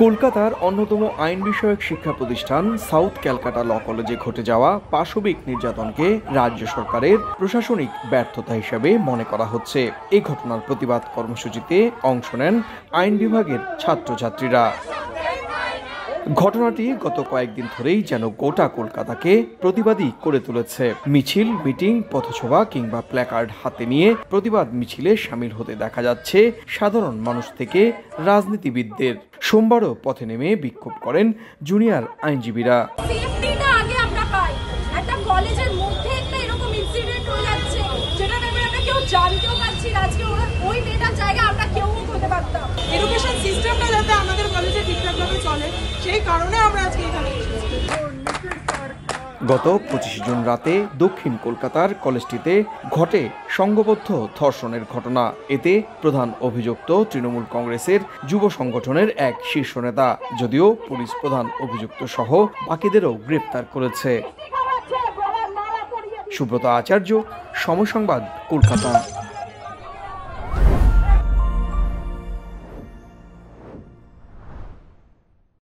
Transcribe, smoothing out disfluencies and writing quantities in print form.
কলকাতার অন্যতম আইন বিষয়ক শিক্ষা প্রতিষ্ঠান সাউথ ক্যালকাটা ল কলেজে ঘটে যাওয়া পাশবিক নির্যাতনকে রাজ্য সরকারের প্রশাসনিক ব্যর্থতা হিসেবে মনে করা হচ্ছে। এই ঘটনার প্রতিবাদ কর্মসূচিতে অংশ নেন আইন বিভাগের ছাত্রছাত্রীরা। ঘটনাটি গত কয়েকদিন ধরেই যেন গোটা কলকাতাকে প্রতিবাদী করে তুলেছে। মিছিল, মিটিং, পথসভা কিংবা প্ল্যাকার্ড হাতে নিয়ে প্রতিবাদ মিছিলে সামিল হতে দেখা যাচ্ছে সাধারণ মানুষ থেকে রাজনীতিবিদদের। সোমবারও পথে নেমে বিক্ষোভ করেন জুনিয়র আইনজীবীরা। গত 25 জুন রাতে দক্ষিণ কলকাতার কলেজটিতে ঘটে সংঘবদ্ধ ধর্ষণের ঘটনা। এতে প্রধান অভিযুক্ত তৃণমূল কংগ্রেসের যুব সংগঠনের এক শীর্ষ নেতা, যদিও পুলিশ প্রধান অভিযুক্ত সহ বাকিদেরও গ্রেপ্তার করেছে। সুব্রত আচার্য, সময় সংবাদ, কলকাতা।